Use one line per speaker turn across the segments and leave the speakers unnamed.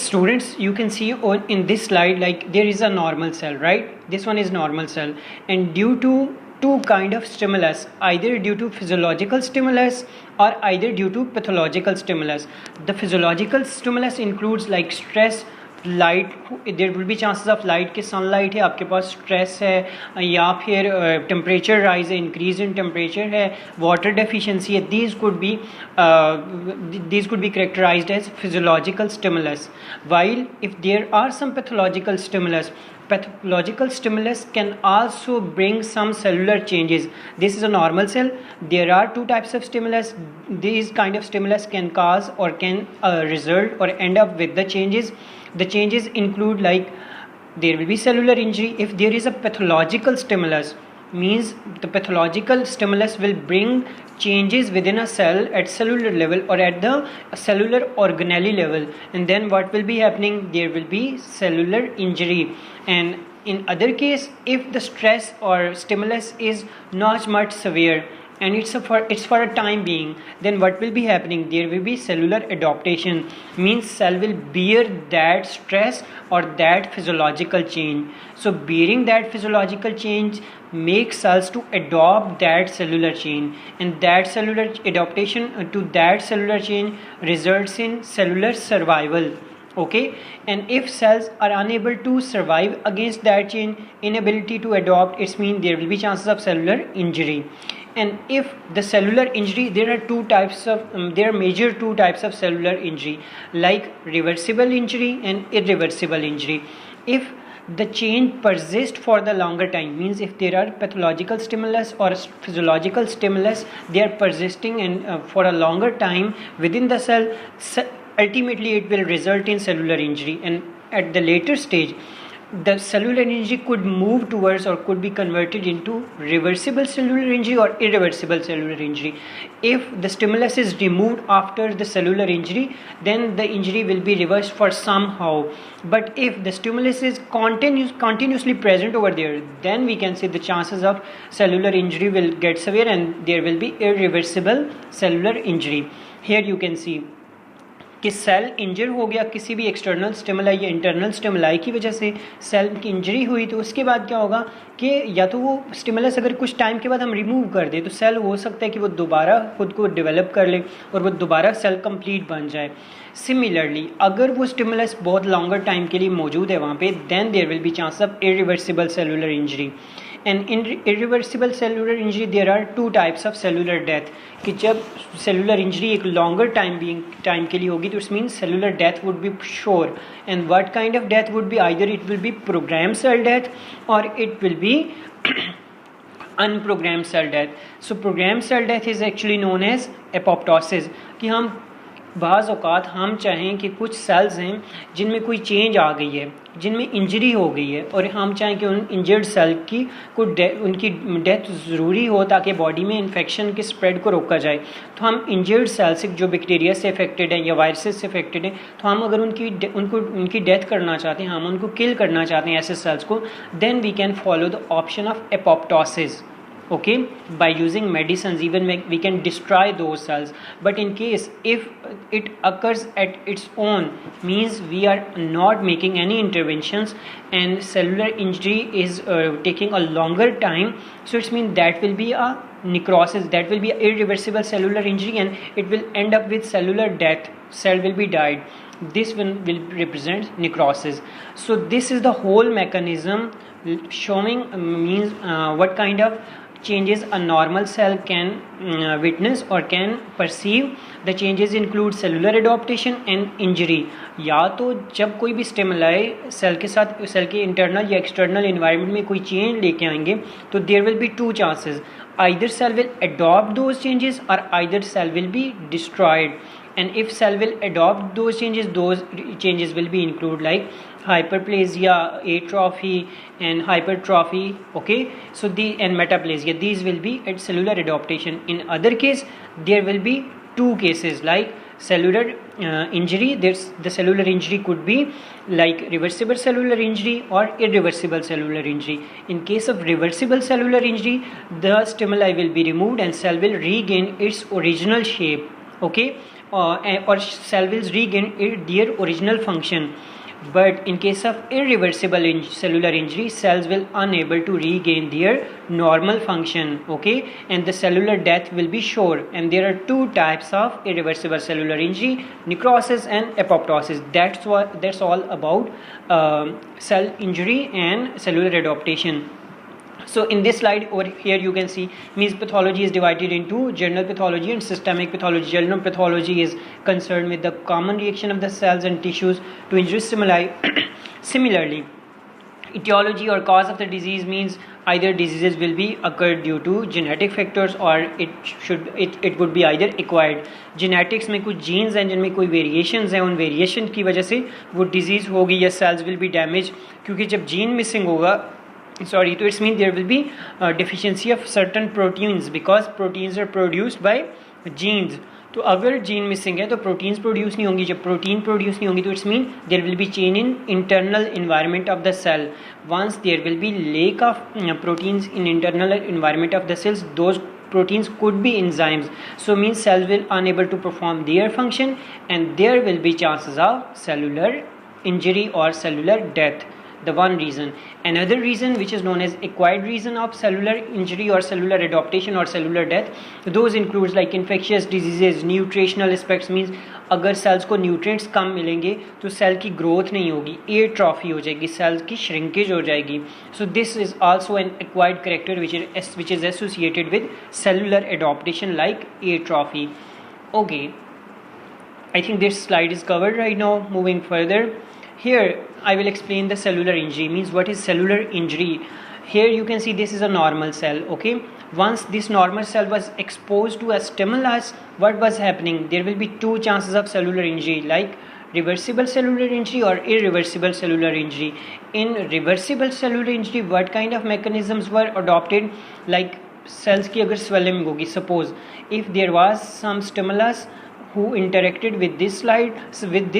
students, you can see in this slide, like there is a normal cell, right? This one is normal cell, and due to two kind of stimulus, either due to physiological stimulus or either due to pathological stimulus. The physiological stimulus includes like stress, light, there will be chances of light के sunlight है, आपके पास stress है, या फिर temperature rise है, increase in temperature है, water deficiency है. These could be characterized as physiological stimulus. While if there are some pathological stimulus, pathological stimulus can also bring some cellular changes. This is a normal cell. There are two types of stimulus. These kind of stimulus can cause or can result or end up with the changes. The changes include like there will be cellular injury. If there is a pathological stimulus, means the pathological stimulus will bring changes within a cell at cellular level or at the cellular organelle level, and then what will be happening, there will be cellular injury. And in other case, if the stress or stimulus is not much severe and it's for a time being, then what will be happening, there will be cellular adaptation, means cell will bear that stress or that physiological change. So bearing that physiological change makes cells to adopt that cellular change, and that cellular adaptation to that cellular change results in cellular survival. Okay, and if cells are unable to survive against that change, inability to adopt, it means there will be chances of cellular injury. And if the cellular injury, there are there are major two types of cellular injury, like reversible injury and irreversible injury. If the change persists for the longer time, means if there are pathological stimulus or physiological stimulus, they are persisting and for a longer time within the cell, ultimately it will result in cellular injury. And at the later stage, the cellular injury could move towards or could be converted into reversible cellular injury or irreversible cellular injury. If the stimulus is removed after the cellular injury, then the injury will be reversed for somehow. But if the stimulus is continuously present over there, then we can say the chances of cellular injury will get severe and there will be irreversible cellular injury. Here you can see कि cell इंजर हो गया किसी भी external stimuli या internal stimuli की वजह से cell की इंजरी हुई, तो उसके बाद क्या होगा कि या तो वो स्टिमुलस अगर कुछ टाइम के बाद हम रिमूव कर दें तो सेल हो सकता है कि वो दोबारा खुद को डेवलप कर ले और वो दोबारा सेल कंप्लीट बन जाए. सिमिलरली अगर वो स्टिमुलस बहुत लॉन्गर टाइम के लिए मौजूद है वहाँ पे, then there will be chance of irreversible cellular injury. And in irreversible cellular injury, there are two types of cellular death. कि जब cellular injury एक longer time के लिए होगी, तो it means cellular death would be sure. And what kind of death would be? Either it will be programmed cell death or it will be unprogrammed cell death. So programmed cell death is actually known as apoptosis. कि हम बाज़ औक़ात हम चाहें कि कुछ sales हैं जिनमें कोई चेंज आ गई है, जिनमें इंजरी हो गई है, और हम चाहें कि उन इंजर्ड सेल की उनकी डेथ ज़रूरी हो ताकि बॉडी में इन्फेक्शन के स्प्रेड को रोका जाए. तो हम इंजर्ड सेल से जो बैक्टीरिया से अफेक्टेड हैं या वायरसेस से अफेक्टेड हैं, तो हम अगर उनकी डेथ करना चाहते हैं, हम उनको किल करना चाहते हैं ऐसे सेल्स को, then we can follow the option of apoptosis. Okay, by using medicines even we can destroy those cells. But in case if it occurs at its own, means we are not making any interventions and cellular injury is taking a longer time, so it means that will be a necrosis, that will be an irreversible cellular injury and it will end up with cellular death, cell will be died. This one will represent necrosis. So this is the whole mechanism showing means what kind of changes a normal cell can witness or can perceive. The changes include cellular adaptation and injury. या तो जब कोई भी stimuli cell के साथ cell के internal या external environment में कोई चेंज लेके आएंगे, तो there will be two chances, either cell will adopt those changes or either cell will be destroyed. And if cell will adopt those changes will be include like hyperplasia, atrophy and hypertrophy. Okay, so and metaplasia, these will be at cellular adaptation. In other case, there will be two cases like cellular injury. The cellular injury could be like reversible cellular injury or irreversible cellular injury. In case of reversible cellular injury, the stimuli will be removed and cell will regain its original shape. Okay, or cell will regain their original function. But in case of irreversible cellular injury, cells will unable to regain their normal function, okay, and the cellular death will be sure. And there are two types of irreversible cellular injury: necrosis and apoptosis. That's all about cell injury and cellular adaptation. So in this slide over here you can see means pathology is divided into general pathology and systemic pathology. General pathology is concerned with the common reaction of the cells and tissues to injurious stimuli. Similarly, etiology or cause of the disease means either diseases will be occurred due to genetic factors or it would be either acquired. Genetics में कुछ genes हैं जिनमें कोई variations हैं, उन variation की वजह से वो disease होगी या cells will be damaged, क्योंकि जब gene missing होगा so it means there will be deficiency of certain proteins because proteins are produced by genes. तो अगर जीन मिसिंग है तो प्रोटीन्स प्रोड्यूस नहीं होंगी. जब प्रोटीन प्रोड्यूस नहीं होंगी तो it's mean there will be change in internal environment of the cell. Once there will be lack of proteins in internal environment of the cells, those proteins could be enzymes, so means cell will unable to perform their function and there will be chances of cellular injury or cellular death. The one reason. Another reason, which is known as acquired reason of cellular injury or cellular adaptation or cellular death, those includes like infectious diseases, nutritional aspects means अगर sales को nutrients कम मिलेंगे तो cell की growth नहीं होगी, atrophy हो जाएगी, sales की श्रिंकेज हो जाएगी. So this is also an acquired character which is associated with cellular adaptation like atrophy. Okay, I think this slide is covered right now. Moving further, here I will explain the cellular injury means what is cellular injury. Here you can see this is a normal cell, okay. Once this normal cell was exposed to a stimulus, what was happening? There will be two chances of cellular injury, like reversible cellular injury or irreversible cellular injury. In reversible cellular injury, what kind of mechanisms were adopted? Like cells की अगर swelling होगी, suppose if there was some stimulus who interacted with this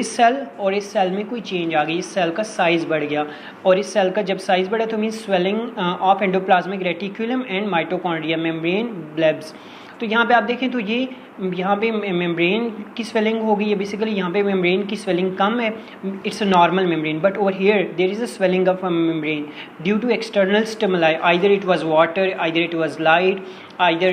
cell और इस cell में कोई change आ गई, इस cell का साइज बढ़ गया और इस सेल का जब साइज बढ़ा तो means swelling of endoplasmic reticulum and mitochondria membrane blebs. तो यहाँ पे आप देखें तो ये यहाँ पे मेम्ब्रेन की स्वेलिंग हो गई है, बेसिकली यहाँ पे मेम्ब्रेन की स्वेलिंग कम है, it's a normal membrane, but over here there is a swelling of a membrane due to external stimuli, either it was water, either it was light, either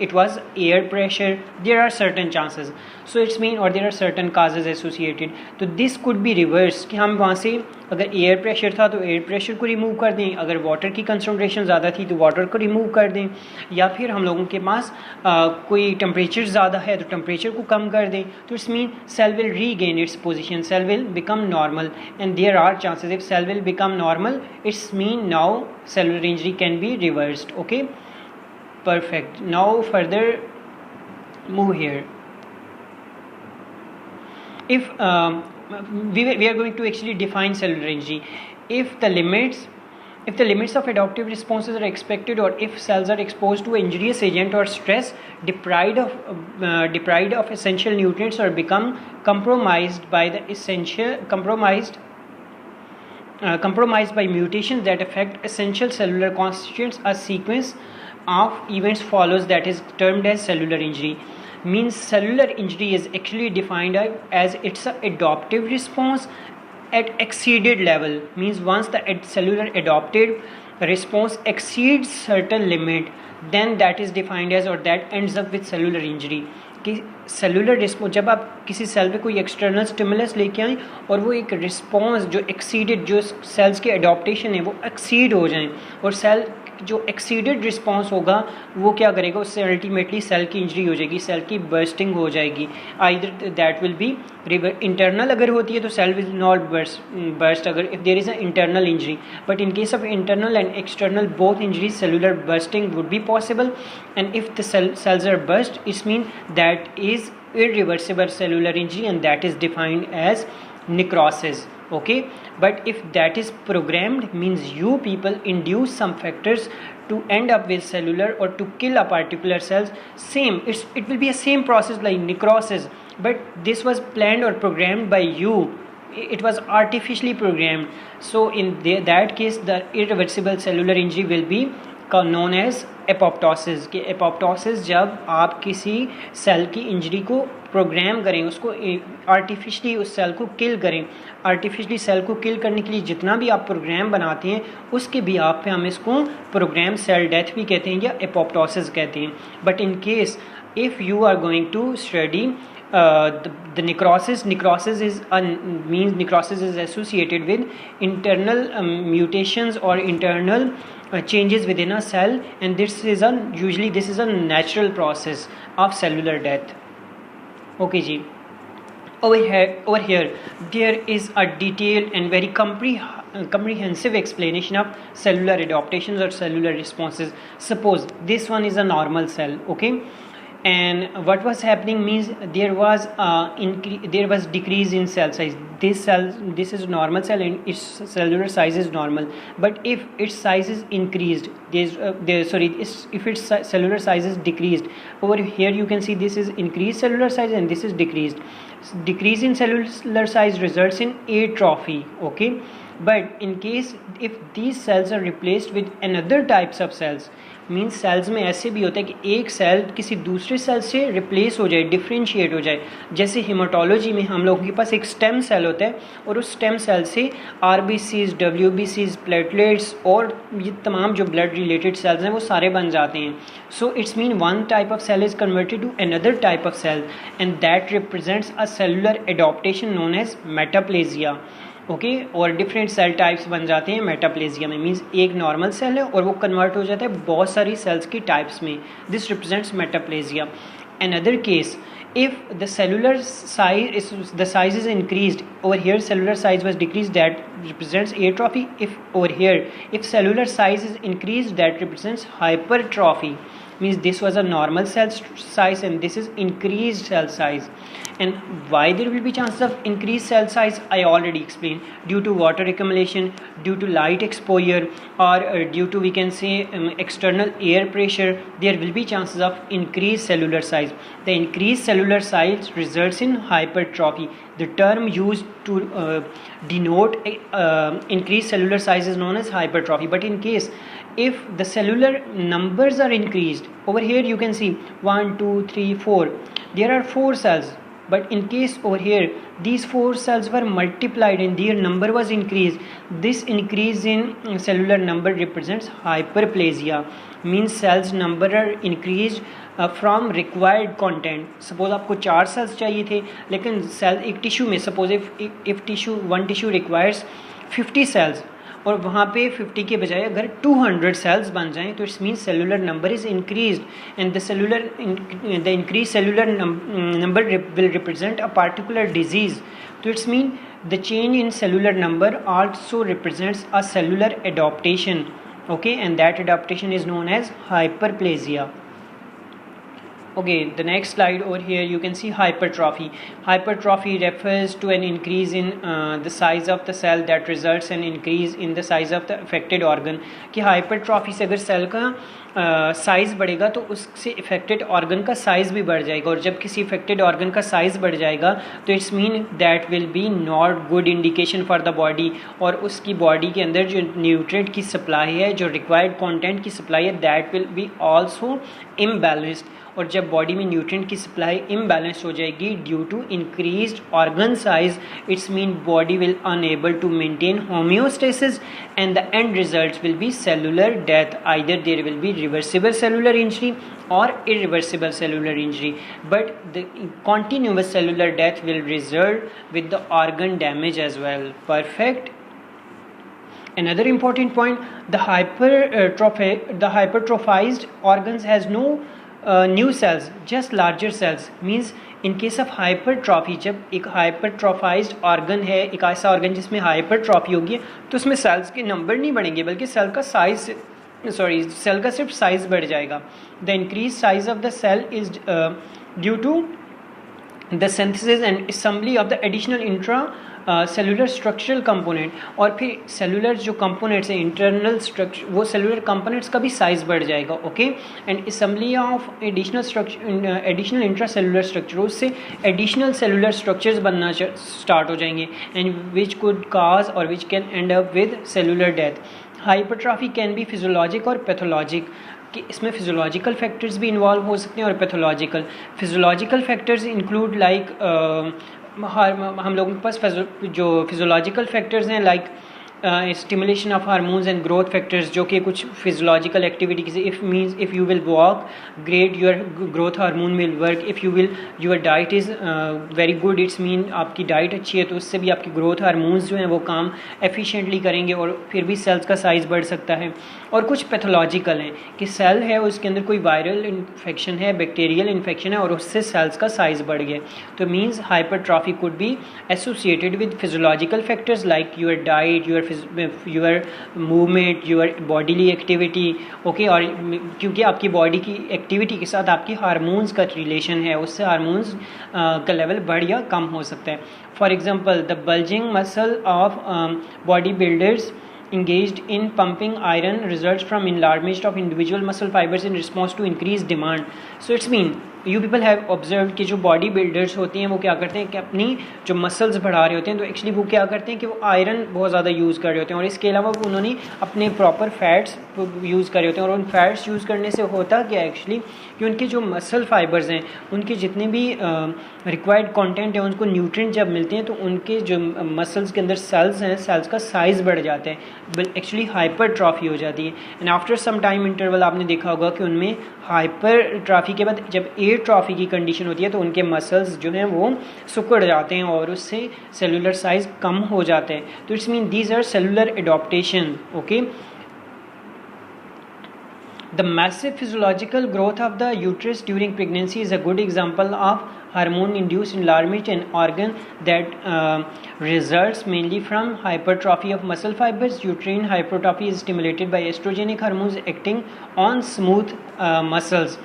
it was air pressure. There are certain chances, so it's mean or there are certain causes associated. तो this could be reversed कि हम वहाँ से अगर air pressure था तो air pressure को remove कर दें, अगर वाटर की कंसंट्रेशन ज़्यादा थी तो वाटर को रिमूव कर दें, या फिर हम लोगों के पास कोई टेम्परेचर ज़्यादा है तो टेम्परेचर को कम कर दें. तो it's mean cell will regain its position, cell will become normal and there are chances if cell will become normal, it's mean now cellular injury can be reversed. Okay, perfect. Now further move here. If we are going to actually define cellular injury, if the limits of adaptive responses are expected, or if cells are exposed to injurious agent or stress, deprived of essential nutrients or become compromised by mutations that affect essential cellular constituents, a sequence of events follows that is termed as cellular injury. Means cellular injury is actually defined as it's a adaptive response at exceeded level. Means once the cellular adaptive response exceeds certain limit, then that is defined as, or that ends up with cellular injury. कि cellular response जब आप किसी cell पे कोई external stimulus लेके आएँ और वो एक रिस्पॉन्स जो एक्सीडेड, जो सेल्स के अडॉप्टेशन है वो एक्सीड हो जाएं, और सेल जो एक्सीडेड रिस्पॉन्स होगा वो क्या करेगा, उससे अल्टीमेटली सेल की इंजरी हो जाएगी, सेल की बर्स्टिंग हो जाएगी. Either that will be internal अगर होती है तो सेल विल नॉट बर्स्ट अगर if there is a internal injury, but in case of internal and external both injuries cellular bursting would be possible. And if the cells are burst, it means that is irreversible cellular injury and that is defined as necrosis. Okay, but if that is programmed, means you people induce some factors to end up with cellular or to kill a particular cells, same it will be a same process like necrosis, but this was planned or programmed by you, it was artificially programmed. So in that case the irreversible cellular injury will be known as apoptosis. कि apoptosis जब आप किसी cell की injury को programme करें, उसको artificially उस cell को किल करें, आर्टिफिशली सेल को किल करने के लिए जितना भी आप प्रोग्राम बनाते हैं उसके भी आप पे हम इसको प्रोग्राम सेल डेथ भी कहते हैं या एपोप्टोसिस कहते हैं। But in case if you are going to study the necrosis is associated with internal mutations or internal changes within a cell, and this is a natural process of cellular death. Okay ji, over here there is a detailed and very comprehensive explanation of cellular adaptations or cellular responses. Suppose this one is a normal cell, okay, and what was happening means there was decrease in cell size. This is normal cell and its cellular size is normal, but if its size is increased, if its cellular size is decreased, over here you can see this is increased cellular size and this is decreased. Decrease in cellular size results in atrophy, okay. But in case if these cells are replaced with another types of cells, means cells में ऐसे भी होता है कि एक cell किसी दूसरे cell से रिप्लेस हो जाए, डिफ्रेंशिएट हो जाए। जैसे हेमाटोलॉजी में हम लोगों के पास एक स्टेम सेल होता है और उस स्टेम सेल से आरबीसीज, डब्ल्यूबीसीज, प्लेटलेट्स और ये तमाम जो ब्लड रिलेटेड सेल्स हैं वो सारे बन जाते हैं। So it's mean one type of cell is converted to another type of cell and that represents a cellular adaptation known as metaplasia, okay. और डिफरेंट सेल टाइप्स बन जाते हैं मेटाप्लेजिया में। मींस एक नॉर्मल सेल है और वो convert हो जाता है बहुत सारी सेल्स की टाइप्स में। This represents metaplasia. Another case, if the cellular size is increased, over here cellular size was decreased, that represents atrophy. If over here if cellular size is increased, that represents hypertrophy. Means this was a normal cell size and this is increased cell size. And why there will be chances of increased cell size, I already explained. Due to water accumulation, due to light exposure, or due to, we can say, external air pressure, there will be chances of increased cellular size. The increased cellular size results in hypertrophy. The term used to denote increased cellular size is known as hypertrophy. But in case if the cellular numbers are increased, over here you can see 1 2 3 4, there are 4 cells, but in case over here these 4 cells were multiplied and their number was increased, this increase in cellular number represents hyperplasia. Means cells number are increased from required content. Suppose आपको 4 cells चाहिए थे, लेकिन cell एक tissue में, suppose if one tissue requires 50 cells और वहाँ पे 50 के बजाय अगर 200 सेल्स बन जाएं तो it's mean cellular number is increased and the increase cellular number will represent a particular disease. तो it's mean the change in cellular number also represents a cellular adaptation, okay, and that adaptation is known as hyperplasia. Okay, the next slide over here you can see hypertrophy. Hypertrophy refers to an increase in the size of the cell that results in increase in the size of the affected organ. कि hypertrophy से अगर cell का size बढ़ेगा तो उससे affected organ का size भी बढ़ जाएगा, और जब किसी इफेक्टेड ऑर्गन का साइज़ बढ़ जाएगा तो it's mean that will B not good indication for the body, और उसकी बॉडी के अंदर जो न्यूट्रिएंट की सप्लाई है, जो रिक्वायर्ड कंटेंट की सप्लाई है, that will be also imbalanced. और जब बॉडी में न्यूट्रिएंट की सप्लाई इम्बैलेंस हो जाएगी due to increased organ size, it's mean body will unable to maintain homeostasis and the end results will be cellular death. Either there will be reversible cellular injury or irreversible cellular injury, but the continuous cellular death will result with the organ damage as well. Perfect. Another important point, the hypertrophized organs has no new cells, just larger cells. Means in case of hypertrophy, जब एक hypertrophized organ है, एक ऐसा organ जिसमें hypertrophy होगी, तो उसमें cells के नंबर नहीं बढ़ेंगे बल्कि सेल का साइज सेल का सिर्फ साइज बढ़ जाएगा. The increase size of the cell is due to the synthesis and assembly of the additional intra cellular structural component. और फिर सेलुलर जो कंपोनेंट्स हैं, इंटरनल स्ट्रक्चर, वो सेलुलर कंपोनेंट्स का भी साइज बढ़ जाएगा, okay. And assembly of additional intra cellular structure, उससे एडिशनल सेलुलर स्ट्रक्चर्स बनना स्टार्ट हो जाएंगे, एंड विच कुड काज और which can end up with cellular death. Hypertrophy can be physiologic और पैथोलॉजिक, कि इसमें फिजियोलॉजिकल फैक्टर्स भी इन्वॉल्व हो सकते हैं और pathological. Physiological factors include like हम लोगों के पास जो फिजियोलॉजिकल फैक्टर्स हैं like stimulation of hormones and growth factors, जो कि कुछ physiological activities, if you will walk great your growth hormone will work, if you will your diet is very good, it's mean आपकी diet अच्छी है तो उससे भी आपकी ग्रोथ हार्मोन्स जो हैं वो काम एफिशिएंटली करेंगे और फिर भी सेल्स का साइज़ बढ़ सकता है। और कुछ पैथोलॉजिकल हैं कि सेल है उसके अंदर कोई वायरल इन्फेक्शन है, बैक्टीरियल इन्फेक्शन है और उससे सेल्स का साइज़ बढ़ गया, तो means hypertrophy could be associated with physiological factors like your diet, your movement, your bodily activity, okay. और क्योंकि आपकी बॉडी की एक्टिविटी के साथ आपकी हार्मोन्स का रिलेशन है, उससे हार्मोन्स का लेवल बढ़ या कम हो सकता है। For example the bulging muscle of body builders engaged in pumping iron results from enlargement of individual muscle fibers in response to increased demand. So it's mean you people have observed कि जो body builders होती हैं वो क्या करते हैं कि अपनी जो मसल्स बढ़ा रहे होते हैं तो एक्चुअली वो क्या करते हैं कि वो आयरन बहुत ज़्यादा यूज़ कर रहे होते हैं और इसके अलावा उन्होंने अपने प्रॉपर फैट्स यूज़ कर रहे होते हैं। और उन फैट्स यूज़ करने से होता क्या एक्चुअली कि उनके जो मसल फाइबर्स हैं उनके जितने भी रिक्वायर्ड कंटेंट है उनको न्यूट्रिएंट जब मिलते हैं तो उनके जो मसल्स के अंदर सेल्स हैं सेल्स का साइज़ बढ़ जाता है, एक्चुअली हाइपरट्रॉफी हो जाती है। And after some time interval आपने देखा होगा कि उनमें हाइपरट्रॉफी के बाद जब एट्रॉफी की कंडीशन होती है तो उनके मसल्स जो हैं वो सिकुड़ जाते हैं और उससे सेलुलर साइज कम हो जाता है। तो it's mean these are cellular adaptation, okay. The massive physiological growth of the uterus during pregnancy is a good example of hormone-induced enlargement in organ that results mainly from hypertrophy of muscle fibers. Uterine hypertrophy is stimulated by estrogenic hormones acting on smooth muscles.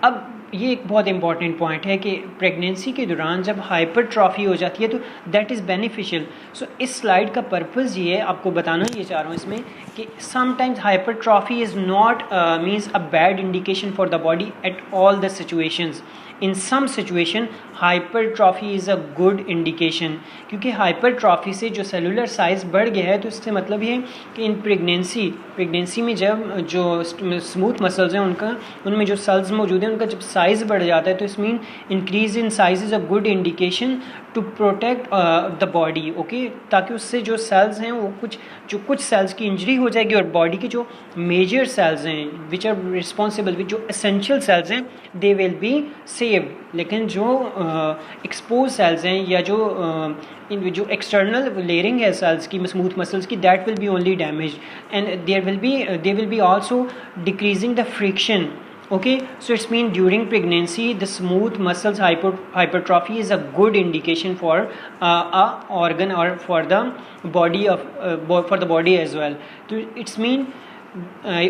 अब ये एक बहुत important point है कि pregnancy के दौरान जब hypertrophy हो जाती है तो दैट इज़ बेनिफिशियल। सो इस स्लाइड का पर्पज़ ये है, आपको बताना ये चाह रहा हूँ इसमें कि sometimes hypertrophy is not means a bad indication for the body at all the situations. In some situation hypertrophy is a good indication, क्योंकि हाइपरट्रॉफी से जो सेलुलर साइज़ बढ़ गया है तो इससे मतलब ये है कि इन प्रेगनेंसी में जब जो स्मूथ मसल्स हैं उनमें जो सेल्स मौजूद हैं उनका जब साइज़ बढ़ जाता है तो इस mean increase in size is a good indication to protect the body, okay. ताकि उससे जो सेल्स हैं वो कुछ सेल्स की इंजरी हो जाएगी और बॉडी के जो मेजर सेल्स हैं विच आर रिस्पॉन्सिबल विच जो एसेंशियल सेल्स हैं दे विल बी सेव्ड। लेकिन जो एक्सपोज सेल्स हैं या जो एक्सटर्नल लेयरिंग है सेल्स की स्मूथ मसल्स की that will B only damage and they will be also decreasing the friction, okay। So it's mean during pregnancy the smooth muscles hypertrophy is a good indication for a organ or for the body of for the body as well. So it's mean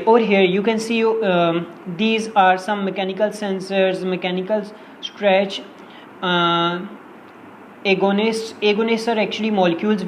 over here you can see these are some mechanical sensors, mechanical stretch, agonists are actually molecules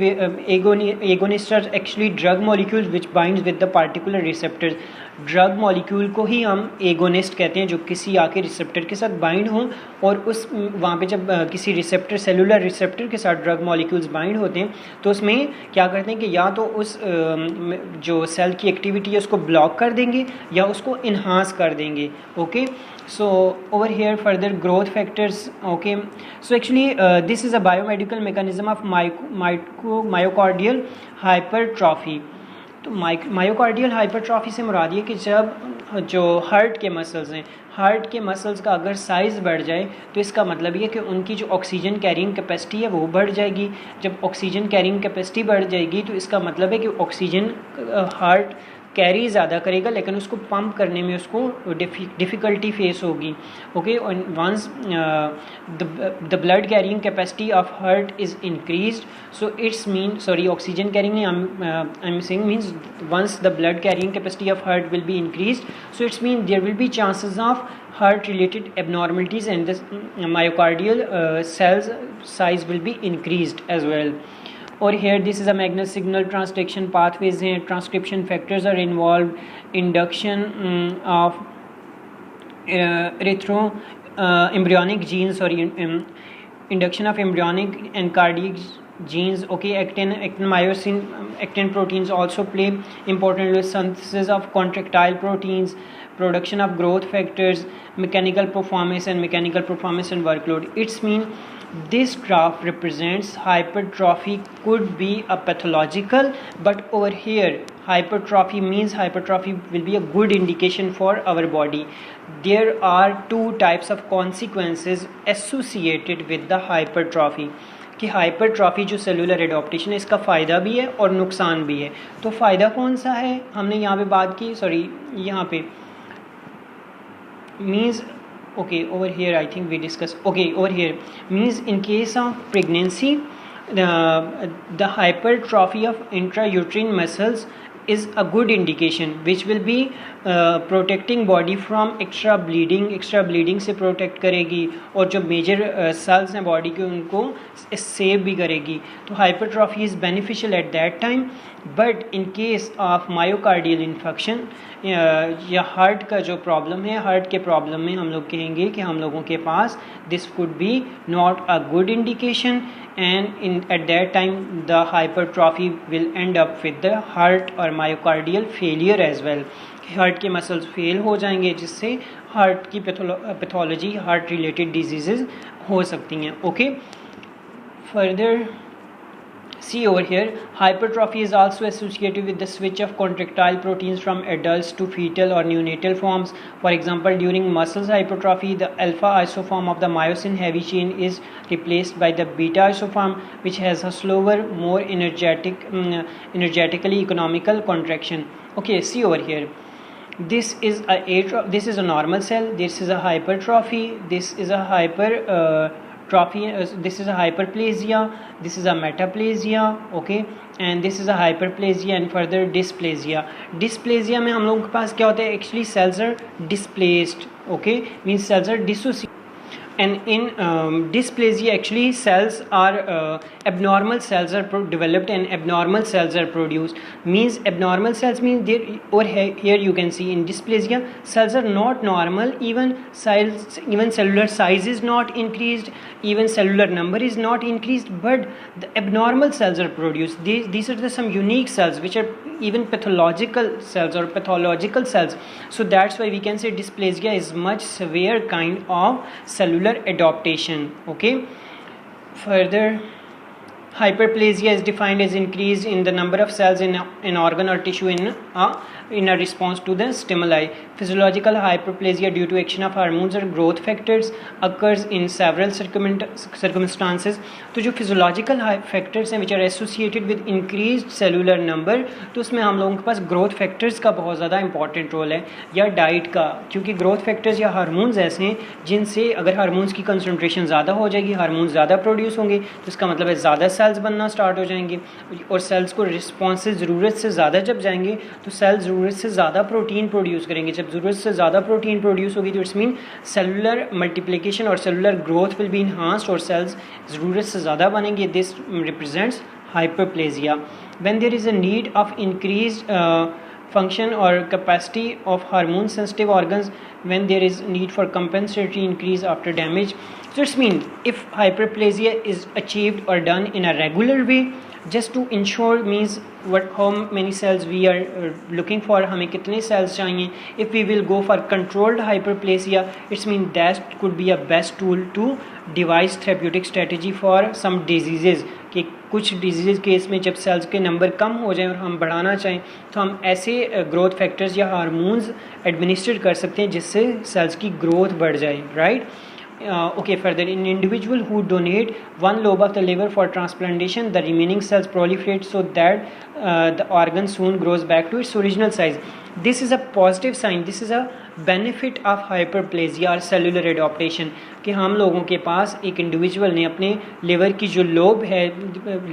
agonists are actually drug molecules which binds with the particular receptors। Drug molecule को ही हम agonist कहते हैं जो किसी आके receptor के साथ bind हों और उस वहाँ पे जब किसी रिसेप्टर सेलुलर रिसेप्टर के साथ ड्रग मॉलिक्यूल्स बाइंड होते हैं तो उसमें क्या करते हैं कि या तो उस जो सेल की एक्टिविटी है उसको ब्लॉक कर देंगे या उसको इन्हांस कर देंगे, okay. So over here further growth factors, okay। So actually this is a biomedical mechanism of myocardial hypertrophy। तो मायोकार्डियल हाइपरट्रॉफी से मुराद ये कि जब जो हार्ट के मसल्स हैं हार्ट के मसल्स का अगर साइज़ बढ़ जाए तो इसका मतलब ये कि उनकी जो ऑक्सीजन कैरिंग कैपेसिटी है वो बढ़ जाएगी। जब ऑक्सीजन कैरिंग कैपेसिटी बढ़ जाएगी तो इसका मतलब है कि ऑक्सीजन हार्ट कैरी ज़्यादा करेगा लेकिन उसको पंप करने में उसको डिफ़िकल्टी फेस होगी, okay. Once the blood carrying capacity of heart is increased so it's mean sorry oxygen carrying I am saying means once the blood carrying capacity of heart will be increased so it's mean there will be chances of heart related abnormalities and the myocardial cells size will be increased as well। और here this is a Magnus signal transduction pathways हैं, transcription factors are involved, induction of embryonic genes, sorry induction of embryonic and cardiac genes. Okay, actin myosin, actin proteins also play important role. Synthesis of contractile proteins, production of growth factors, mechanical performance and workload. It's mean this graph represents hypertrophy could be a pathological, but over here hypertrophy means hypertrophy will be a good indication for our body. There are two types of consequences associated with the hypertrophy कि hypertrophy जो cellular adaptation है इसका फ़ायदा भी है और नुकसान भी है. तो फ़ायदा कौन सा है हमने यहाँ पे बात की, सॉरी यहाँ पे means okay over here I think we discuss. Okay, over here means in case of pregnancy the hypertrophy of intrauterine muscles is a good indication which will be protecting body from extra bleeding से protect करेगी और जो major cells हैं body के उनको save भी करेगी. तो hypertrophy is beneficial at that time, but in case of myocardial infarction या हार्ट का जो प्रॉब्लम है, हार्ट के प्रॉब्लम में हम लोग कहेंगे कि हम लोगों के पास this could be not a good indication and at that time the hypertrophy will end up with the heart or myocardial failure as well. Heart के मसल्स फेल हो जाएंगे जिससे हार्ट की पैथोलॉजी, हार्ट रिलेटेड डिजीजेज हो सकती हैं. Okay, further see over here, hypertrophy is also associated with the switch of contractile proteins from adults to fetal or neonatal forms. For example, during muscles hypertrophy, the alpha isoform of the myosin heavy chain is replaced by the beta isoform, which has a slower, more energetically economical contraction. Okay, see over here. This is a normal cell. This is a hypertrophy. This is a this is a hyperplasia, this is a metaplasia. Okay, and this is a hyperplasia and further dysplasia में हम लोगों के पास क्या होता है, actually cells are displaced. Okay, means cells are dissociated. And in dysplasia actually cells are abnormal cells are developed and abnormal cells are produced. Means abnormal cells means there, or here you can see in dysplasia cells are not normal, even cellular size is not increased, even cellular number is not increased, but the abnormal cells are produced. These are some unique cells which are even pathological cells or pathological cells. So that's why we can say dysplasia is much severe kind of cellular adaptation. Okay, further hyperplasia is defined as increase in the number of cells in an organ or tissue in a response to the stimuli. Physiological hyperplasia due to action of hormones or growth factors occurs in several circumstances. तो जो physiological factors हैं which are associated with increased cellular number, तो उसमें हम लोगों के पास growth factors का बहुत ज़्यादा important role है, या diet का, क्योंकि growth factors या hormones ऐसे हैं जिनसे अगर hormones की concentration ज़्यादा हो जाएगी, hormones ज़्यादा produce होंगे, तो इसका मतलब है ज़्यादा सेल्स बनना स्टार्ट हो जाएंगे और सेल्स को रिस्पॉन्स से ज़रूरत से ज़्यादा जब जाएंगे तो सेल ज़रूरत से ज़्यादा प्रोटीन प्रोड्यूस करेंगे. जब ज़रूरत से ज़्यादा प्रोटीन प्रोड्यूस होगी तो इट्स मीन सेलुलर मल्टीप्लिकेशन और cellular growth will B enhanced और सेल्स ज़रूरत से ज़्यादा बनेंगे. This represents hyperplasia. When there is a need of increased function or capacity of hormone sensitive organs, when there is need for compensatory increase after damage. So it's mean if hyperplasia is achieved or done in a regular way, just to ensure means how many cells we are looking for, हमें कितने cells चाहिए. If we will go for controlled hyperplasia, it's mean that could be a best tool to devise therapeutic strategy for some diseases. कि कुछ disease case में जब sales के number कम हो जाएं और हम बढ़ाना चाहें तो हम ऐसे ग्रोथ फैक्टर्स या हार्मोन्स एडमिनिस्टर कर सकते हैं जिससे सेल्स की ग्रोथ बढ़ जाए. Right. Okay, further, in individual who donate one lobe of the liver for transplantation, the remaining cells proliferate so that the organ soon grows back to its original size. This is a positive sign. This is a benefit of hyperplasia or cellular adaptation कि हम लोगों के पास एक individual ने अपने liver की जो lobe है,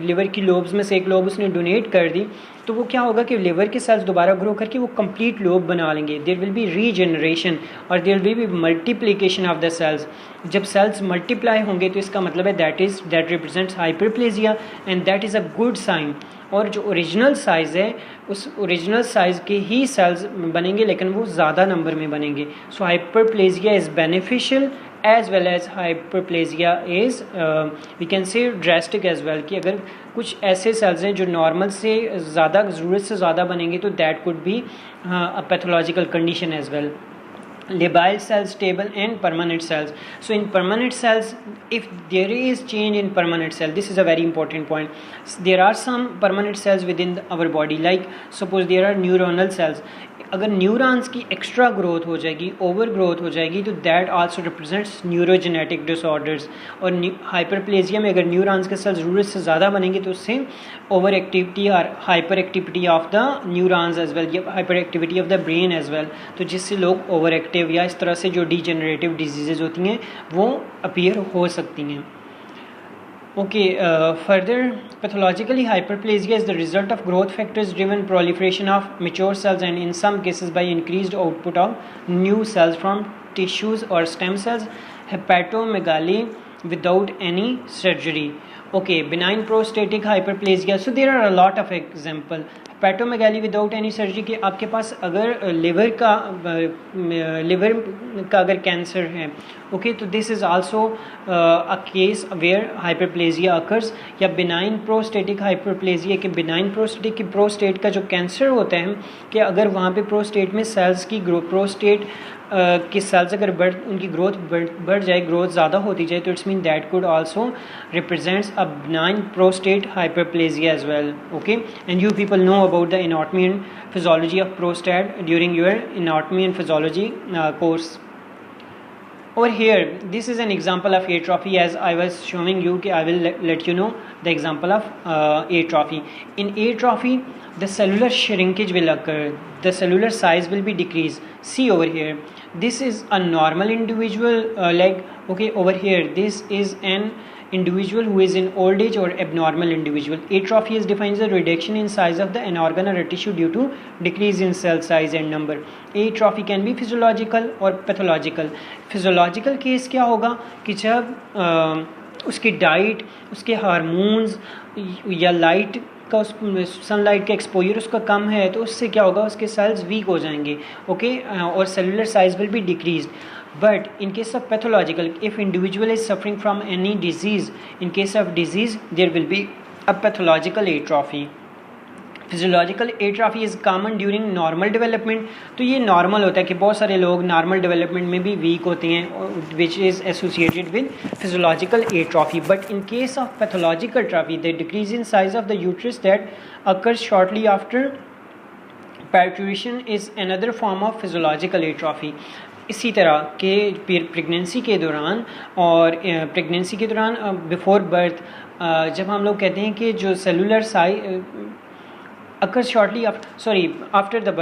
लिवर की लोब्स में से एक लोब उसने डोनेट कर दी, तो वो क्या होगा कि लिवर के सेल्स दोबारा ग्रो करके वो कंप्लीट लोब बना लेंगे. देयर विल बी रीजनरेशन और there will be multiplication of the cells. जब सेल्स मल्टीप्लाई होंगे तो इसका मतलब है that represents hyperplasia and that is a good sign. और जो ओरिजिनल साइज़ है उस ओरिजिनल साइज़ के ही सेल्स बनेंगे लेकिन वो ज़्यादा नंबर में बनेंगे. So hyperplasia is beneficial as well as hyperplasia is we can say drastic as well, कि अगर कुछ ऐसे सेल्स हैं जो नॉर्मल से ज़्यादा, ज़रूरत से ज़्यादा बनेंगे तो that could be a pathological condition as well. Labile cells, stable and permanent cells. So in permanent cells, if there is change in permanent cell, this is a very important point. There are some permanent cells within our body, like suppose there are neuronal cells. अगर neurons की extra growth हो जाएगी, over growth हो जाएगी, तो that also represents न्यूरोजेनेटिक disorders. और hyperplasia में अगर न्यूरॉन्स के सेल्स ज़रूरत से ज़्यादा बनेंगे तो उससे ओवर एक्टिविटी और hyper activity of the neurons as well, या hyper activity of the brain as well, तो जिससे लोग ओवर एक्टिव या इस तरह से जो डिजेनरेटिव डिजीज़ होती हैं वो अपीयर हो सकती हैं. Okay, further, pathologically hyperplasia is the result of growth factors driven proliferation of mature cells and in some cases by increased output of new cells from tissues or stem cells. Hepatomegaly without any surgery. Okay, benign prostatic hyperplasia. So there are a lot of example. Hepatomegaly without any surgery, कि आपके पास अगर liver का अगर cancer है, okay, तो this is also a case where hyperplasia occurs. या benign prostatic hyperplasia, कि benign prostatic की प्रोस्टेट का जो कैंसर होता है, कि अगर वहाँ पे प्रोस्टेट में सेल्स की प्रोस्टेट कि सेल्स अगर उनकी ग्रोथ बढ़ जाए, ग्रोथ ज़्यादा होती जाए, तो it's mean that could also represents a benign prostate hyperplasia as well. Okay, and you people know about the anatomy and physiology of prostate during your anatomy and physiology course. Over here, this is an example of atrophy, as I was showing you. I will let you know the example of atrophy. In atrophy, the cellular shrinkage will occur. The cellular size will be decreased. See over here, this is a normal individual leg. Okay, over here, this is an individual who is in old age or abnormal individual. Atrophy is defined as a reduction in size of the an organ or a tissue due to decrease in cell size and number. Atrophy can be physiological or pathological. Physiological case क्या होगा कि जब उसकी diet, उसके hormones या light का, sunlight का exposure उसका कम है, तो उससे क्या होगा, उसके सेल्स वीक हो जाएंगे. ओके, और cellular size will be decreased. But in case of pathological, if individual is suffering from any disease, in case of disease there will be a pathological atrophy. Physiological atrophy is common during normal development. तो ये normal होता है कि बहुत सारे लोग normal development में भी weak होते हैं, which is associated with physiological atrophy. But in case of pathological atrophy, the decrease in size of the uterus that occurs shortly after parturition is another form of physiological atrophy. इसी तरह के pregnancy के दौरान और pregnancy के दौरान before birth, जब हम लोग कहते हैं कि जो cellular size occur shortly after the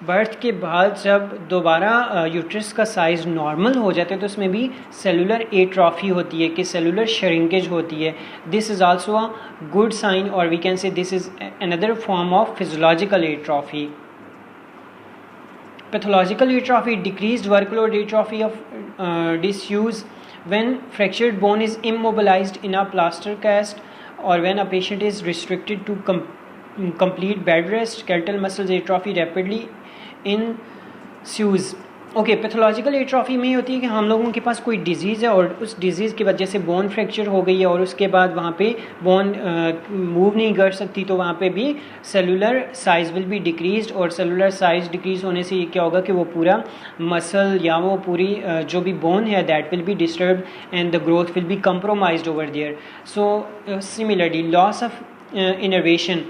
birth के बाद जब दोबारा यूट्रस का साइज़ नॉर्मल हो जाता है, तो उसमें भी सेलुलर एट्रॉफी होती है, कि सेलुलर श्रिंकेज होती है. This is also a good sign, और we can say this is another form of physiological atrophy. Pathological atrophy, decreased workload atrophy of disuse when fractured bone is immobilized in a plaster cast, or when a patient is restricted to complete bed rest. Skeletal muscles atrophy rapidly ensues. Okay, pathological atrophy में ये होती है कि हम लोगों के पास कोई disease है और उस डिजीज़ की वजह से बोन फ्रैक्चर हो गई है और उसके बाद वहाँ पे बोन मूव नहीं कर सकती, तो वहाँ पे भी cellular size will be decreased. और सेलुलर साइज़ डिक्रीज़ होने से ये क्या होगा कि वो पूरा मसल या वो पूरी जो भी बोन है that will be disturb and the growth will be compromised over there. So similarly loss of innervation,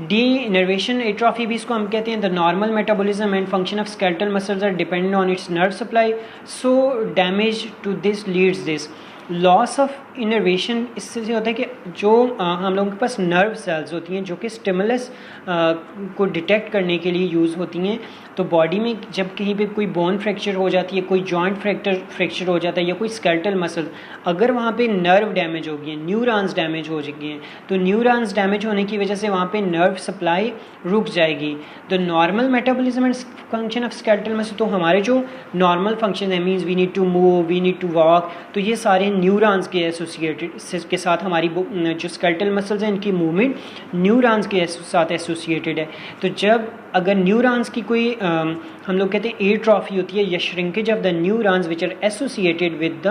denervation atrophy भी इसको हम कहते हैं. The normal metabolism and function of skeletal muscles are dependent on its nerve supply, so damage to this leads this. Loss of innervation इससे होता है कि जो हम लोगों के पास नर्व सेल्स होती हैं जो कि स्टिमुलस को डिटेक्ट करने के लिए यूज़ होती हैं, तो बॉडी में जब कहीं पे कोई बोन फ्रैक्चर हो जाती है, कोई जॉइंट फ्रैक्चर हो जाता है या कोई स्केलेटल मसल, अगर वहाँ पे नर्व डैमेज हो गई है, न्यूरॉन्स डैमेज हो चुकी हैं, तो न्यूरॉन्स डैमेज होने की वजह से वहाँ पे नर्व सप्लाई रुक जाएगी. The normal metabolism and function of skeletal muscle, तो हमारे जो नॉर्मल फंक्शन है, means we need to move, we need to walk, तो ये सारे न्यूरॉन्स के एसोसिएटेड के साथ, हमारी जो स्केलेटल मसल्स हैं इनकी मूवमेंट न्यूरॉन्स के साथ एसोसिएटेड है। तो जब अगर न्यूरॉन्स की कोई हम लोग कहते हैं एट्रॉफी होती है या shrinkage of the neurons which are associated with the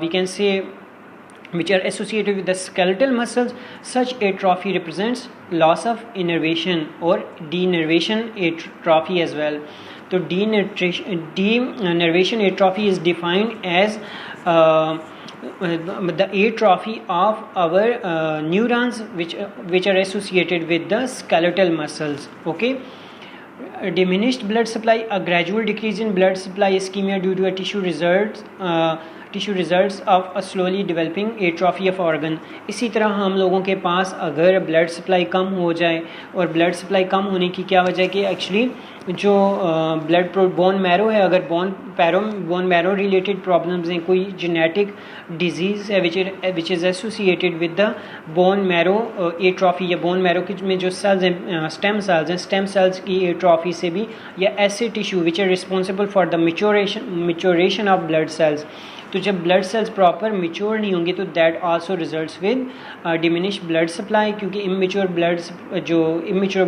we can say which are associated with the skeletal muscles, such atrophy represents loss of innervation or denervation atrophy as well. So denervation atrophy is defined as the atrophy of our neurons which are associated with the skeletal muscles. Okay. Diminished blood supply, a gradual decrease in blood supply ischemia due to a tissue results of a slowly developing atrophy of organ. इसी तरह हम लोगों के पास अगर blood supply कम हो जाए, और blood supply कम होने की क्या वजह है कि एक्चुअली जो ब्लड बोन मैरो है, अगर बोन मैरो रिलेटेड प्रॉब्लम्स हैं, कोई जेनेटिक डिजीज़ है which is associated with the bone marrow atrophy, या बोन मैरो में जो सेल्स हैं स्टेम सेल्स की एट्रॉफी से भी, या ऐसे tissue which are responsible for the maturation of blood cells. तो जब ब्लड सेल्स प्रॉपर मिच्योर नहीं होंगे तो that also results with diminish blood supply, क्योंकि इमेच्योर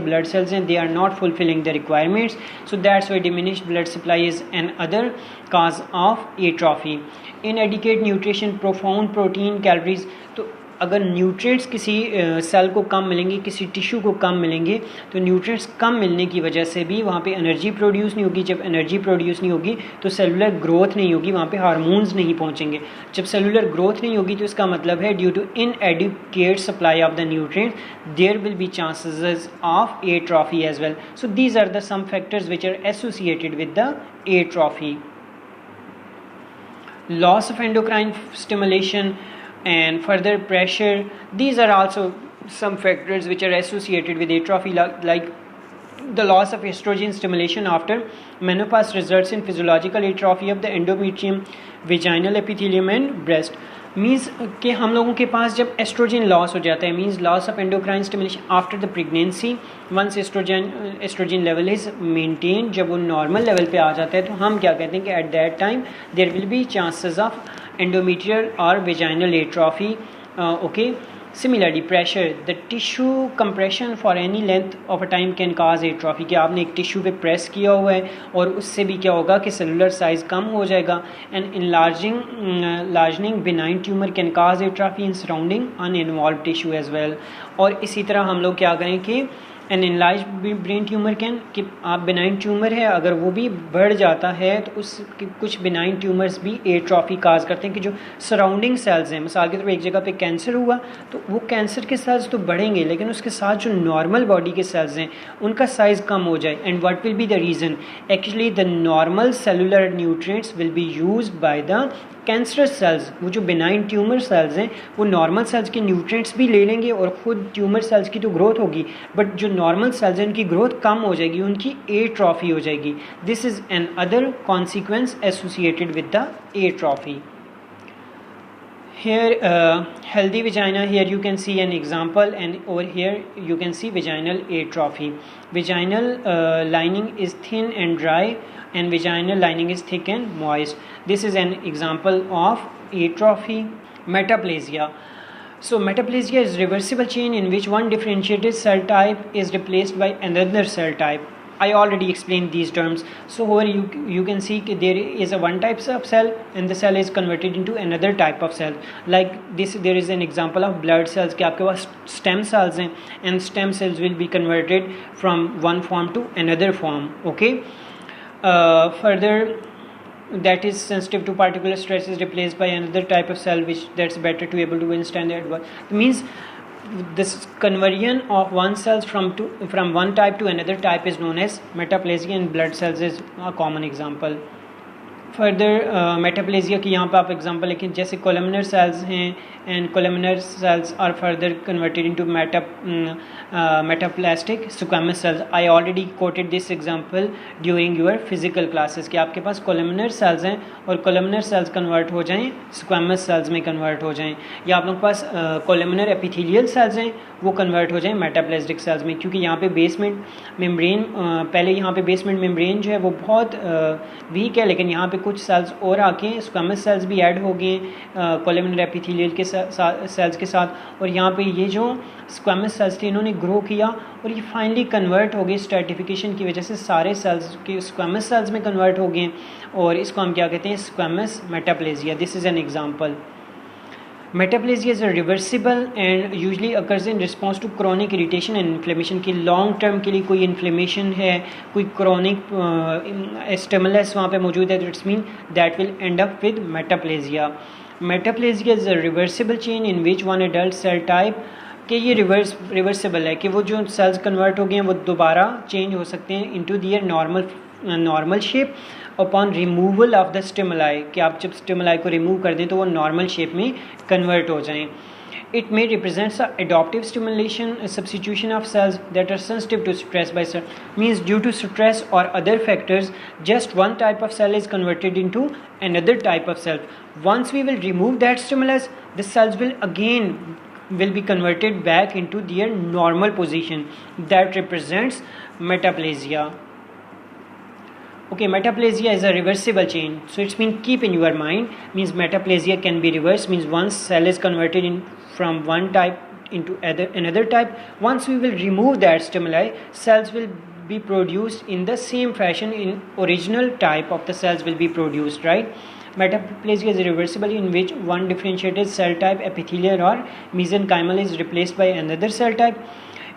ब्लड सेल्स हैं they are not fulfilling the requirements, so that's why diminish blood supply is an other cause of atrophy. Inadequate nutrition, profound protein calories, तो अगर nutrients किसी cell को कम मिलेंगे, किसी tissue को कम मिलेंगे, तो न्यूट्रिएंट्स कम मिलने की वजह से भी वहाँ पे एनर्जी प्रोड्यूस नहीं होगी। जब एनर्जी प्रोड्यूस नहीं होगी तो सेलुलर ग्रोथ नहीं होगी, वहाँ पे हार्मोन्स नहीं पहुँचेंगे। जब सेलुलर ग्रोथ नहीं होगी तो इसका मतलब है due to inadequate supply of the nutrients there will be chances of atrophy as well. So these are the some factors which are associated with the atrophy. Loss of endocrine stimulation and further pressure, these are also some factors which are associated with atrophy, like the loss of estrogen stimulation after menopause results in physiological atrophy of the endometrium, vaginal epithelium and breast. Means कि हम लोगों के पास जब oestrogen loss हो जाता है, means loss of endocrine stimulation after the pregnancy, once oestrogen level is maintain, जब वो नॉर्मल लेवल पे आ जाता है तो हम क्या कहते हैं कि at that time there will be chances of endometrial और vaginal atrophy. Okay, similarly pressure, the tissue compression for any length of a time can cause atrophy, कि आपने एक टिश्यू पे प्रेस किया हुआ है और उससे भी क्या होगा कि सेलुलर साइज कम हो जाएगा। And enlargening benign tumour can cause atrophy in surrounding uninvolve tissue as well. और इसी तरह हम लोग क्या करें कि an enlarge brain tumour can, कि आप बिनाइन ट्यूमर है अगर वो भी बढ़ जाता है तो उस कुछ बिनाइन ट्यूमर्स भी एट्रॉफी काज करते हैं, कि जो सराउंडिंग सेल्स हैं, मिसाल के तौर पर एक जगह पे कैंसर हुआ तो वो कैंसर के सेल्स तो बढ़ेंगे लेकिन उसके साथ जो नॉर्मल बॉडी के सेल्स हैं उनका साइज़ कम हो जाए। And what will be the reason, actually the normal cellular nutrients will be used by the cancerous cells. वो जो बिनाइन ट्यूमर सेल्स हैं वो नॉर्मल सेल्स के न्यूट्रिएंट्स भी ले लेंगे और ख़ुद ट्यूमर सेल्स की तो ग्रोथ होगी, बट जो नॉर्मल सेल्स हैं उनकी ग्रोथ कम हो जाएगी, उनकी एट्रॉफी हो जाएगी। This is an other consequence associated with the atrophy. Here healthy vagina, here you can see an example, and over here you can see vaginal atrophy. Vaginal lining is thin and dry and vaginal lining is thick and moist. This is an example of atrophy. Metaplasia. So metaplasia is reversible change in which one differentiated cell type is replaced by another cell type. I already explained these terms. So here you can see there is a one type of cell and the cell is converted into another type of cell. Like this, there is an example of blood cells कि आपके पास stem cells हैं and stem cells will be converted from one form to another form. Okay. Further, that is sensitive to particular stress is replaced by another type of cell which that's better to able to withstand that. It means this conversion of one cells from one type to another type is known as metaplasia, and blood cells is a common example. Further metaplasia की यहाँ पर आप example लिखें, जैसे columnar cells हैं and columnar cells are further converted into metaplastic squamous cells. I already quoted this example during your physical classes कि आपके पास columnar cells हैं और कोलमनर सेल्स कन्वर्ट हो जाएं स्क्वैमस सेल्स में कन्वर्ट हो जाएं, या आप लोगों के पास कोलमनर एपिथेलियल सेल्स हैं वो कन्वर्ट हो जाएं मेटाप्लास्टिक सेल्स में, क्योंकि यहाँ पे बेसमेंट मेम्ब्रेन पहले यहाँ पे बेसमेंट मेम्ब्रेन जो है वो बहुत वीक है, लेकिन यहाँ पे कुछ सेल्स और आके स्क्वेमस सेल्स भी ऐड हो गए कोलमनर एपिथेलियल के सेल्स के साथ, और यहाँ पे ये जो स्क्वेमस सेल्स थे इन्होंने ग्रो किया और ये फाइनली कन्वर्ट हो गए स्ट्रैटिफिकेशन की वजह से, सारे सेल्स के स्क्वेमस सेल्स में कन्वर्ट हो गए, और इसको हम क्या कहते हैं, squamous metaplasia. This is an example. Metaplasia is a reversible and usually occurs in response to chronic irritation and inflammation. की लॉन्ग टर्म के लिए कोई इन्फ्लेमेशन है, कोई क्रॉनिक स्टिमुलस वहाँ पे मौजूद है, तो it's mean that will end up with metaplasia. Metaplasia is a reversible change in which one adult cell type, कि ये रिवर्सिबल है कि वो जो सेल्स कन्वर्ट हो गए हैं वो दोबारा चेंज हो सकते हैं into their normal shape upon removal of the stimuli, कि आप जब स्टिमुलाई को रिमूव कर दें तो वो नॉर्मल शेप में कन्वर्ट हो जाएं. It may represent the adaptive stimulation substitution of cells that are sensitive to stress by cell. Means due to stress or other factors, just one type of cell is converted into another type of cell. Once we will remove that stimulus, the cells will be converted back into their normal position. That represents metaplasia. Okay, metaplasia is a reversible change, so it's mean keep in your mind, means metaplasia can be reversed, means once cell is converted in from one type into another type. Once we will remove that stimuli, cells will be produced in the same fashion in original type of the cells will be produced, right? Metaplasia is reversible in which one differentiated cell type, epithelial or mesenchymal, is replaced by another cell type.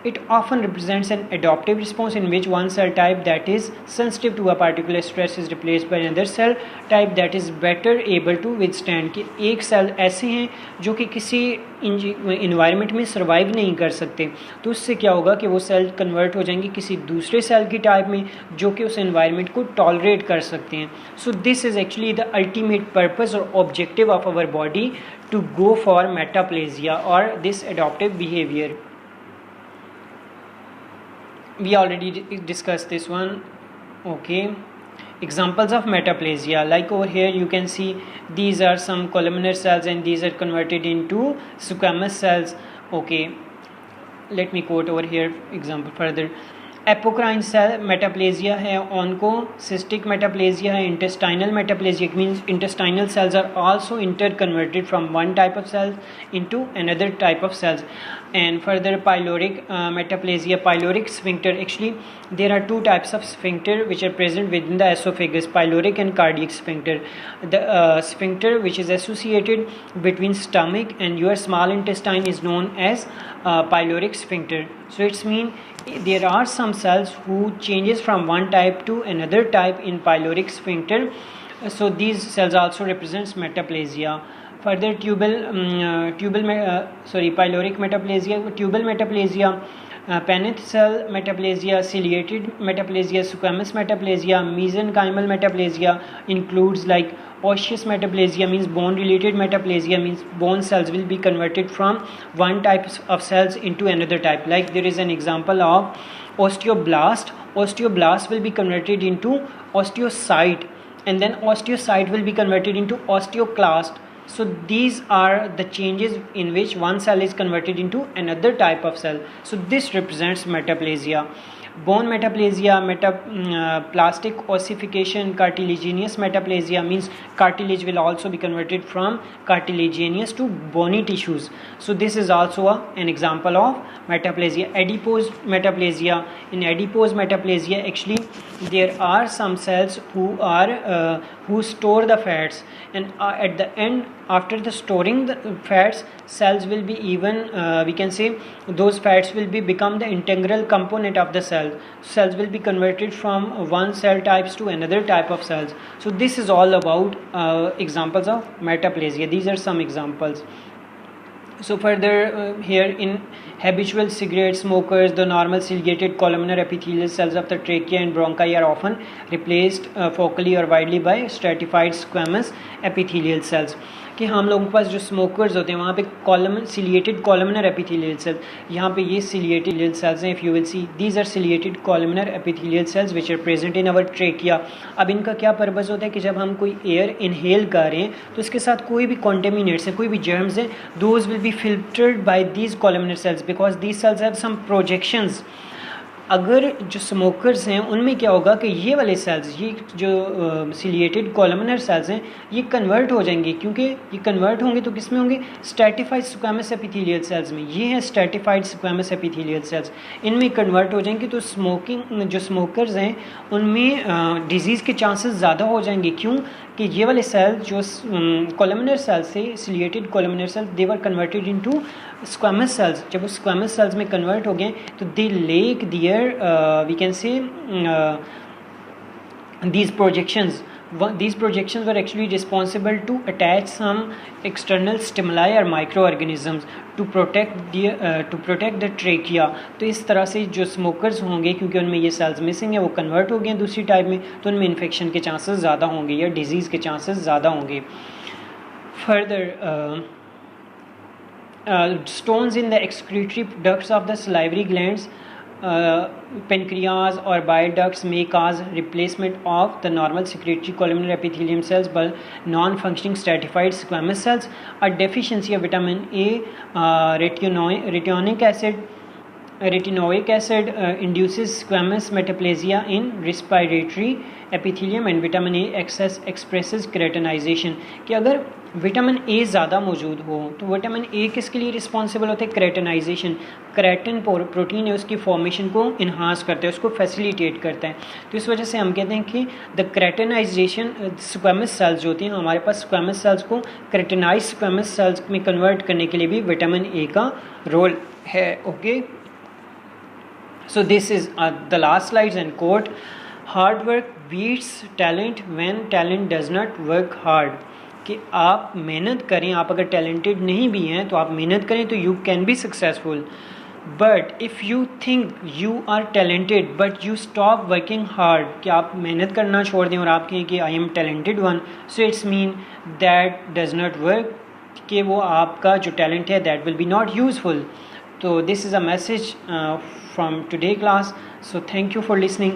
It often represents an adaptive response in which one cell type that is sensitive to a particular stress is replaced by another cell type that is better able to withstand. कि एक cell ऐसे हैं जो कि किसी environment में survive नहीं कर सकते, तो उससे क्या होगा कि वो सेल कन्वर्ट हो जाएंगे किसी दूसरे सेल की टाइप में जो कि उस इन्वायरमेंट को टॉलरेट कर सकते हैं. So this is actually the ultimate purpose और objective of our body to go for metaplasia और this adaptive behaviour. We already discussed this one. Okay, examples of metaplasia, like over here you can see these are some columnar cells and these are converted into squamous cells. Okay, let me quote over here example further. Apocrine cell metaplasia है, oncocystic metaplasia है, intestinal metaplasia means intestinal cells are also interconverted from one type of cells into another type of cells. And further pyloric metaplasia, pyloric sphincter, actually there are two types of sphincter which are present within the esophagus, pyloric and cardiac sphincter. The sphincter which is associated between stomach and your small intestine is known as pyloric sphincter. So it's mean there are some cells who changes from one type to another type in pyloric sphincter. So these cells also represents metaplasia. Further pyloric metaplasia, tubal metaplasia, Paneth cell metaplasia, ciliated metaplasia, squamous metaplasia, mesenchymal metaplasia includes like osseous metaplasia means bone related metaplasia means bone cells will be converted from one type of cells into another type. Like there is an example of osteoblast. Osteoblast will be converted into osteocyte and then osteocyte will be converted into osteoclast. So these are the changes in which one cell is converted into another type of cell. So this represents metaplasia. Bone metaplasia, plastic ossification, cartilaginous metaplasia means cartilage will also be converted from cartilaginous to bony tissues. So this is also an example of metaplasia. Adipose metaplasia. In adipose metaplasia, actually there are some cells who store the fats, and at the end, after the storing the fats, cells will be we can say those fats will become the integral component of the cell. Cells will be converted from one cell types to another type of cells. So this is all about examples of metaplasia. These are some examples. So further here in habitual cigarette smokers, the normal ciliated columnar epithelial cells of the trachea and bronchi are often replaced focally or widely by stratified squamous epithelial cells. कि हम लोगों के पास जो smokers होते हैं वहाँ पे ciliated columnar epithelial sales, यहाँ पे ये सिलिएटेड सेल्स हैं. If you will see these are ciliated columnar epithelial cells which are present in our trachea. अब इनका क्या पर्पस होता है कि जब हम कोई एयर इनहेल कर रहे हैं तो इसके साथ कोई भी कॉन्टेमिनेट्स हैं, कोई भी जर्म्स हैं, those will be filtered by these columnar cells because these cells have some projections अगर जो स्मोकर्स हैं उनमें क्या होगा कि ये वाले सेल्स, ये जो सिलिएटेड कॉलमनर सेल्स हैं, ये कन्वर्ट हो जाएंगे, क्योंकि ये कन्वर्ट होंगे तो किस में होंगे, स्ट्रैटिफाइड स्क्वैमस एपिथेलियल सेल्स में। ये हैं स्ट्रैटिफाइड स्क्वैमस एपिथेलियल सेल्स, इनमें कन्वर्ट हो जाएंगे। तो जो स्मोकर्स हैं उनमें डिजीज़ के चांसेस ज़्यादा हो जाएंगे। क्यों कि ये वाले सेल जो कॉलमनर सेल्स से ciliated columnar cells, they were converted into squamous cells. जब वो स्क्वैमस सेल्स में कन्वर्ट हो गए तो they lake there we can say these projections were actually responsible to attach some external stimuli or microorganisms to protect the trachea। तो इस तरह से जो स्मोकर्स होंगे, क्योंकि उनमें ये सेल्स मिसिंग है, वो कन्वर्ट हो गए दूसरी टाइप में, तो उनमें इन्फेक्शन के चांसेस ज़्यादा होंगे या डिजीज़ के चांसेस ज़्यादा होंगे। Further stones in the excretory ducts of the salivary glands, pancreas or bile ducts may cause replacement of the normal secretory columnar epithelium cells by non-functioning stratified squamous cells. A deficiency of vitamin A, retinoic acid induces squamous metaplasia in respiratory epithelium, and vitamin A excess expresses keratinization। कि अगर vitamin A ज़्यादा मौजूद हो तो vitamin A किसके लिए responsible होते हैं, क्रेटिनाइजेशन। क्रेटिन प्रोटीन है, उसकी फॉर्मेशन को इन्हांस करता है, उसको फैसिलिटेट करता है। तो इस वजह से हम कहते हैं कि द क्रेटिनाइजेशन स्क्वैमस सेल्स जो होती हैं, हमारे पास स्क्वैमस सेल्स को क्रेटिनाइज स्क्वैमस सेल्स में कन्वर्ट करने के लिए भी विटामिन ए का रोल है। Okay, so this is the last slides and quote: hard work beats talent when talent does not work hard। कि आप मेहनत करें, आप अगर टैलेंटेड नहीं भी हैं तो आप मेहनत करें तो you can be successful. But if you think you are talented but you stop working hard, कि आप मेहनत करना छोड़ दें और आप कहें कि I am talented one, so it's mean that does not work, कि वो आपका जो टैलेंट है that will B not useful. So this is a message from today class. So thank you for listening.